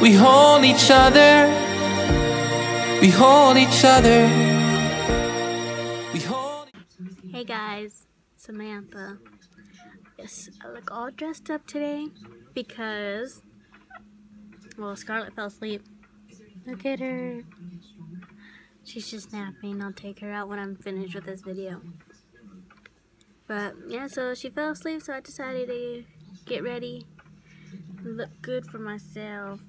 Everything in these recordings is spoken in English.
We hold each other. We hold each other. We hold. Hey guys, Samantha. Yes, I look all dressed up today because, well, Scarlett fell asleep. Look at her. She's just napping. I'll take her out when I'm finished with this video. But yeah, so she fell asleep, so I decided to get ready, look good for myself.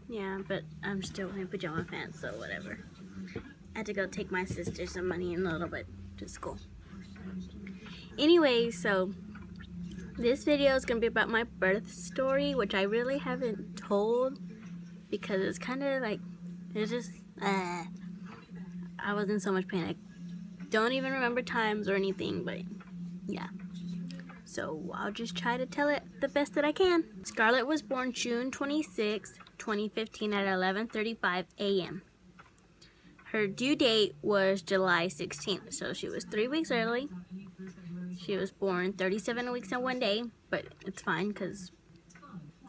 Yeah, but I'm still in pajama pants, so whatever. I had to go take my sister some money in a little bit to school. Anyway, so this video is going to be about my birth story, which I really haven't told because it's kind of like, it's just, I was in so much pain. I don't even remember times or anything, but yeah. So I'll just try to tell it the best that I can. Scarlett was born June 26, 2015 at 11:35 a.m. Her due date was July 16th, so she was 3 weeks early. She was born 37 weeks and 1 day, but it's fine because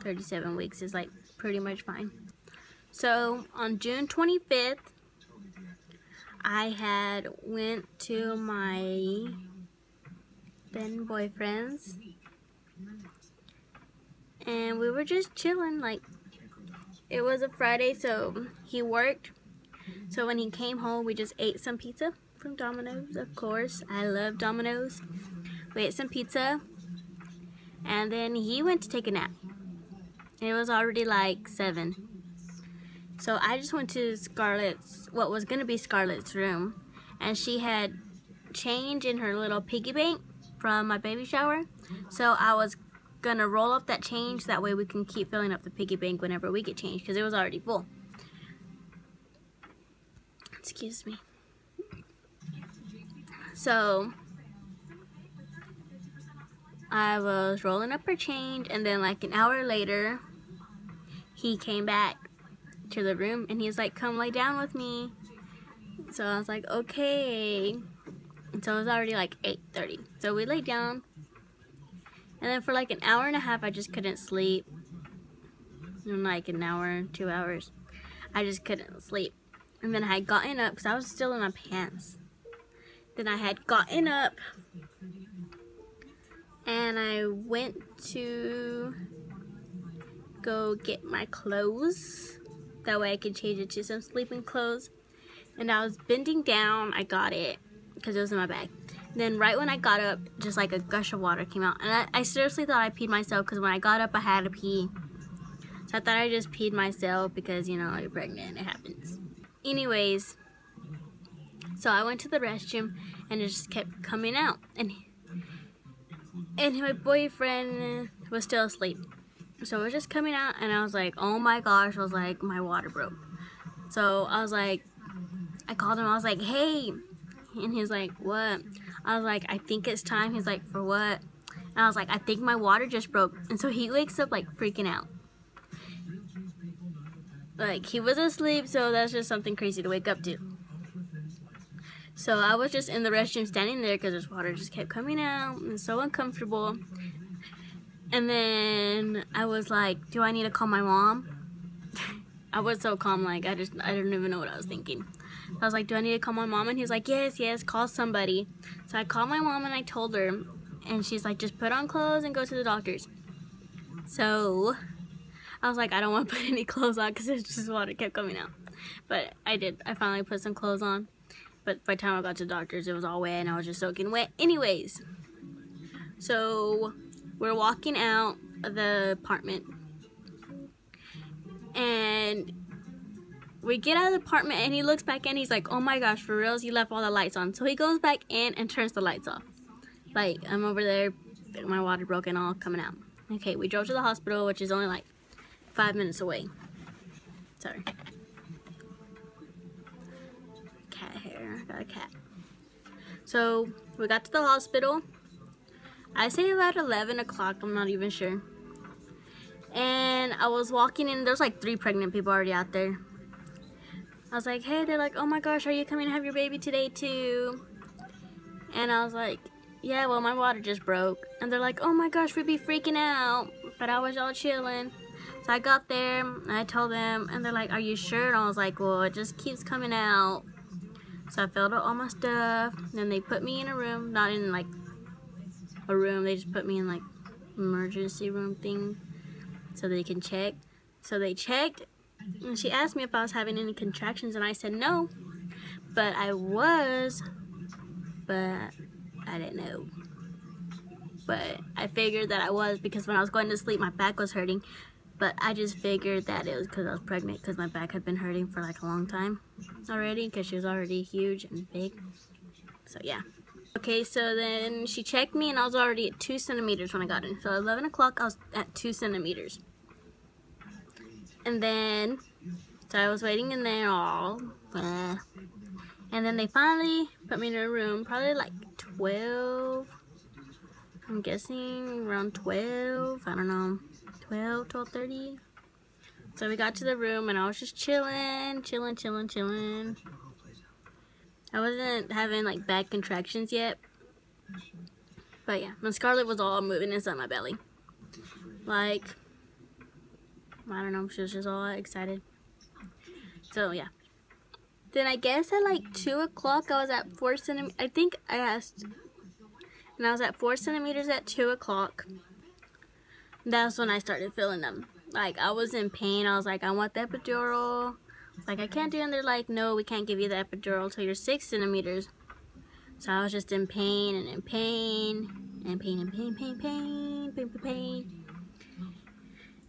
37 weeks is like pretty much fine. So on June 25th, I had went to my then boyfriend's and we were just chilling. Like, it was a Friday, so he worked. So when he came home, we just ate some pizza from Domino's, of course. I love Domino's. We ate some pizza, and then he went to take a nap. It was already like 7. So I just went to Scarlett's, what was going to be Scarlett's room, and she had change in her little piggy bank from my baby shower. So I was going to roll up that change, that way we can keep filling up the piggy bank whenever we get changed, because it was already full. Excuse me. So I was rolling up her change, and then like an hour later, he came back to the room and he's like, come lay down with me. So I was like, okay. And so it was already like 8:30. So we laid down, and then for like an hour and a half I just couldn't sleep. And like an hour, 2 hours, I just couldn't sleep. And then I had gotten up because I was still in my pants. Then I had gotten up and I went to go get my clothes. That way I could change it to some sleeping clothes. And I was bending down. I got it because it was in my bag. And then right when I got up, just like a gush of water came out. And I seriously thought I peed myself because when I got up I had to pee. So I thought I just peed myself because, you know, you're pregnant, it happens. Anyways, so I went to the restroom and it just kept coming out. And my boyfriend was still asleep. So it was just coming out, and I was like, oh my gosh, I was like, my water broke. So I was like, I called him, I was like, hey. And he's like, what? I was like, I think it's time. He's like, for what? And I was like, I think my water just broke. And so he wakes up like freaking out. Like, he was asleep, so that's just something crazy to wake up to. So I was just in the restroom standing there because this water just kept coming out. And so uncomfortable. And then I was like, do I need to call my mom? I was so calm, like I didn't even know what I was thinking. So I was like, do I need to call my mom? And he was like, yes, call somebody. So I called my mom and I told her, and she's like, just put on clothes and go to the doctor's. So I was like, I don't want to put any clothes on because it's just water kept coming out. But I did. I finally put some clothes on. But by the time I got to the doctor's, it was all wet and I was just soaking wet. Anyways, so we're walking out of the apartment, and we get out of the apartment, and he looks back in. He's like, oh my gosh, for reals, you left all the lights on. So he goes back in and turns the lights off. Like, I'm over there, my water broke and all coming out. Okay, we drove to the hospital, which is only like 5 minutes away. Sorry. Cat hair, got a cat. So we got to the hospital. I say about 11 o'clock, I'm not even sure. And I was walking in, there's like 3 pregnant people already out there. I was like, hey, they're like, oh my gosh, are you coming to have your baby today too? And I was like, yeah, well, my water just broke. And they're like, oh my gosh, we'd be freaking out. But I was all chilling. So I got there, and I told them, and they're like, "Are you sure?" And I was like, "Well, it just keeps coming out." So I filled out all my stuff, and then they put me in a room, not in like a room, they just put me in like emergency room thing so they can check. So they checked, and she asked me if I was having any contractions, and I said no, but I was, but I didn't know. But I figured that I was, because when I was going to sleep my back was hurting, but I just figured that it was because I was pregnant, because my back had been hurting for like a long time already, because she was already huge and big. So yeah. Okay, so then she checked me, and I was already at 2 centimeters when I got in. So at 11 o'clock I was at 2 centimeters. And then, so I was waiting in there all, and then they finally put me in a room, probably like 12, I'm guessing around 12, I don't know, 12:30. So we got to the room, and I was just chilling. I wasn't having like bad contractions yet, but yeah, my Scarlett was all moving inside my belly. Like, I don't know, she was just all excited. So yeah. Then I guess at like 2 o'clock I was at 4 centimeters. I think I asked, and I was at 4 centimeters at 2 o'clock. That's when I started feeling them. Like, I was in pain. I was like, I want the epidural. Like, I can't do it. And they're like, no, we can't give you the epidural till you're 6 centimeters. So I was just in pain and in pain. And pain.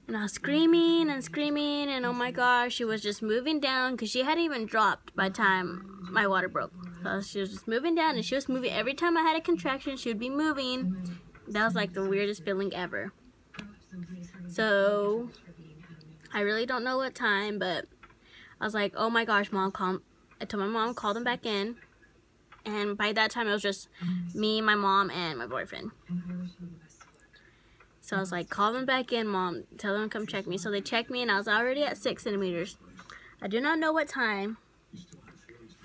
And I was screaming and screaming. And oh my gosh, she was just moving down. Because she hadn't even dropped by the time my water broke. So she was just moving down. And she was moving. Every time I had a contraction, she would be moving. That was like the weirdest feeling ever. So, I really don't know what time, but I was like, oh my gosh, Mom, I told my mom, call them back in. And by that time, it was just me, my mom, and my boyfriend. So I was like, call them back in, Mom. Tell them to come check me. So they checked me, and I was already at 6 centimeters. I do not know what time,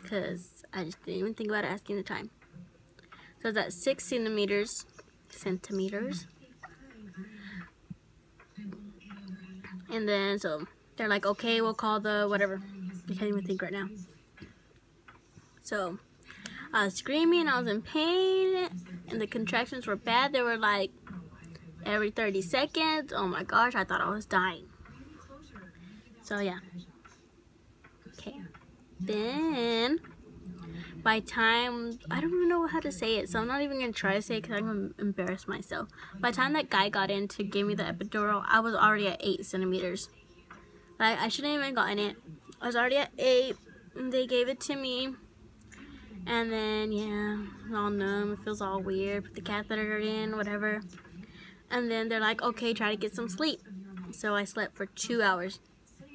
because I just didn't even think about asking the time. So I was at 6 centimeters. And then, so, they're like, okay, we'll call the whatever. I can't even think right now. So, I was screaming, I was in pain, and the contractions were bad. They were like, every 30 seconds. Oh my gosh, I thought I was dying. So, yeah. Okay. Then, by time, I don't even know how to say it, so I'm not even going to try to say it because I'm going to embarrass myself. By the time that guy got in to give me the epidural, I was already at 8 centimeters. Like, I shouldn't even gotten it. I was already at 8, and they gave it to me. And then, yeah, it's all numb, it feels all weird, put the catheter in, whatever. And then they're like, okay, try to get some sleep. So I slept for 2 hours.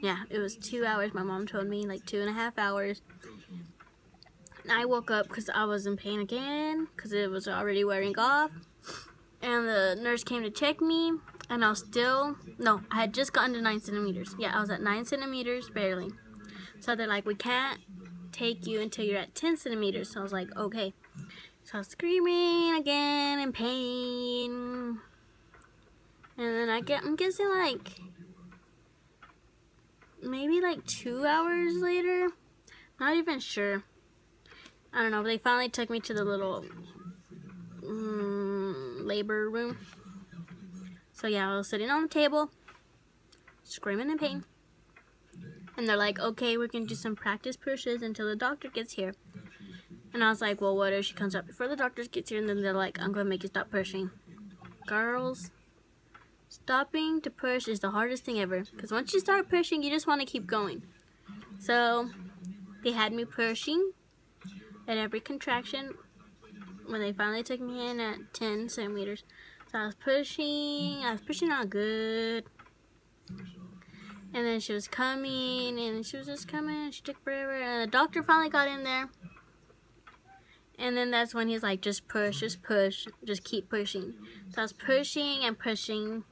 Yeah, it was 2 hours, my mom told me, like 2.5 hours. And I woke up because I was in pain again, because it was already wearing off. And the nurse came to check me, and I was still, no, I had just gotten to 9 centimeters. Yeah, I was at 9 centimeters, barely. So they're like, we can't take you until you're at 10 centimeters. So I was like, okay. So I was screaming again in pain. And then I'm guessing like, maybe like 2 hours later. Not even sure. I don't know, but they finally took me to the little labor room. So yeah, I was sitting on the table, screaming in pain. And they're like, okay, we're going to do some practice pushes until the doctor gets here. And I was like, well, what if she comes up before the doctor gets here? And then they're like, I'm going to make you stop pushing. Girls, stopping to push is the hardest thing ever. Because once you start pushing, you just want to keep going. So they had me pushing at every contraction when they finally took me in at 10 centimeters. So I was pushing out good. And then she was coming, and she was just coming, she took forever, and the doctor finally got in there. And then that's when he's like, just push, just keep pushing. So I was pushing and pushing,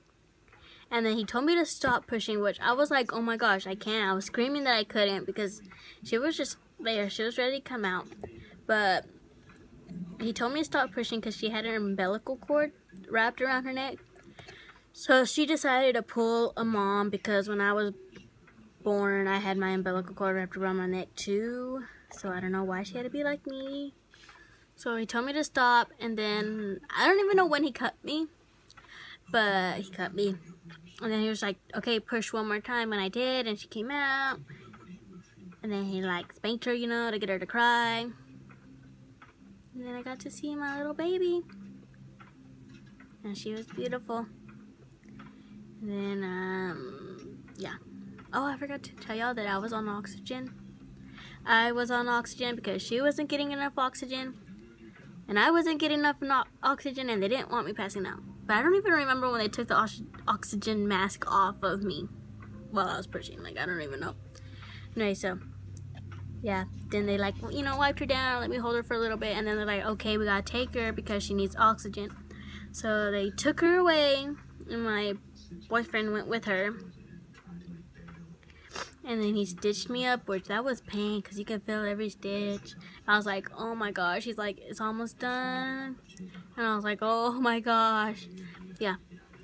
and then he told me to stop pushing, which I was like, oh my gosh, I can't. I was screaming that I couldn't, because she was just there, she was ready to come out. But he told me to stop pushing because she had her umbilical cord wrapped around her neck. So she decided to pull a mom because when I was born, I had my umbilical cord wrapped around my neck too. So I don't know why she had to be like me. So he told me to stop, and then I don't even know when he cut me, but he cut me. And then he was like, okay, push one more time, and I did, and she came out. And then he like spanked her, you know, to get her to cry. And then I got to see my little baby. And she was beautiful. And then, yeah. Oh, I forgot to tell y'all that I was on oxygen. I was on oxygen because she wasn't getting enough oxygen. And I wasn't getting enough oxygen, and they didn't want me passing out. But I don't even remember when they took the oxygen mask off of me while I was pushing. Like, I don't even know. Anyway, so, yeah. Then they, like, you know, wiped her down, let me hold her for a little bit. And then they're like, okay, we gotta take her because she needs oxygen. So they took her away, and my boyfriend went with her. And then he stitched me up, which that was pain because you could feel every stitch. I was like, oh my gosh. He's like, it's almost done. And I was like, oh my gosh. Yeah.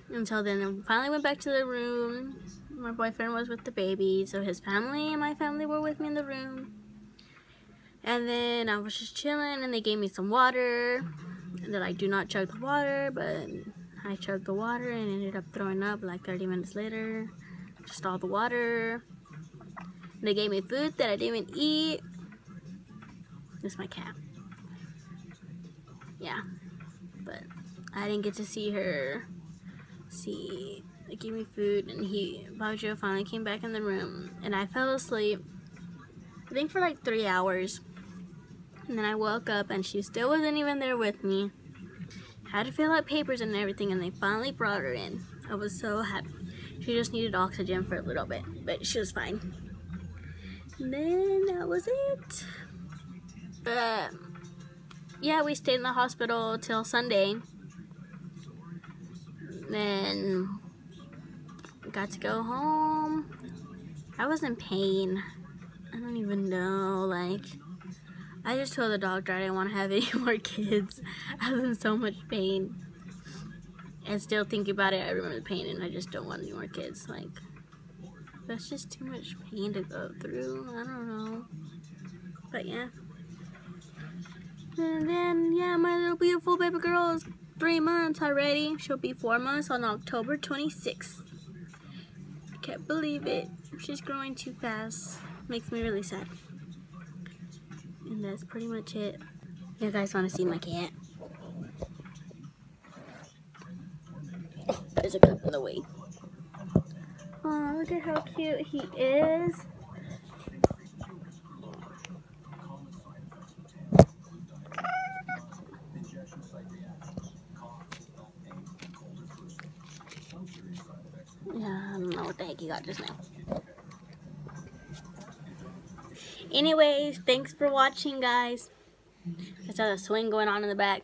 Until then, I finally went back to the room. My boyfriend was with the baby, so his family and my family were with me in the room. And then I was just chilling, and they gave me some water. And they're like, do not chug the water, but I chugged the water and ended up throwing up like 30 minutes later. Just all the water. They gave me food that I didn't even eat. This is my cat. Yeah. But I didn't get to see her. See, they gave me food, and Bajo finally came back in the room, and I fell asleep, I think for like 3 hours. And then I woke up, and she still wasn't even there with me. Had to fill out papers and everything, and they finally brought her in. I was so happy. She just needed oxygen for a little bit, but she was fine. And then that was it. But yeah, we stayed in the hospital till Sunday. Then got to go home. I was in pain. I don't even know, like, I just told the doctor I didn't want to have any more kids. I was in so much pain. And still thinking about it, I remember the pain, and I just don't want any more kids. Like, that's just too much pain to go through. I don't know. But yeah. And then, yeah, my little beautiful baby girl is 3 months already. She'll be 4 months on October 26th. I can't believe it. She's growing too fast. Makes me really sad. And that's pretty much it. You guys want to see my cat? Oh, there's a cup in the way. Oh, look at how cute he is. Yeah, I don't know what the heck he got just now. Anyways, thanks for watching, guys. I saw the swing going on in the back.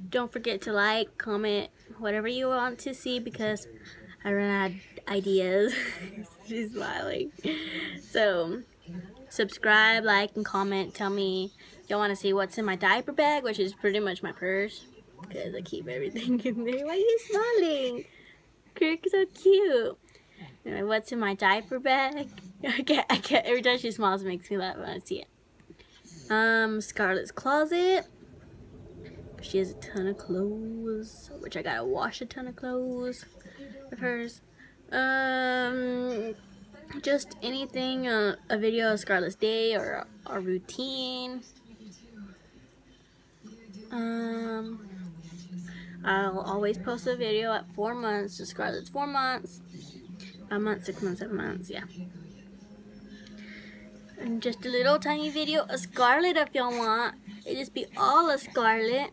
Don't forget to like, comment, whatever you want to see, because I ran out of ideas. She's smiling. So, subscribe, like, and comment. Tell me y'all want to see what's in my diaper bag, which is pretty much my purse, because I keep everything in there. Why are you smiling? Kirk's so cute. Anyway, what's in my diaper bag? I can't. Every time she smiles, it makes me laugh when I see it. Scarlett's closet. She has a ton of clothes, which I gotta wash a ton of clothes of hers. Just anything, a video of Scarlett's day or our routine. I'll always post a video at 4 months. So Scarlett's 4 months. 5 months, 6 months, 7 months, yeah. And just a little tiny video of Scarlett if y'all want. It just be all of Scarlett.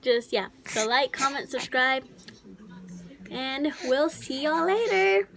Just, yeah. So like, comment, subscribe. And we'll see y'all later.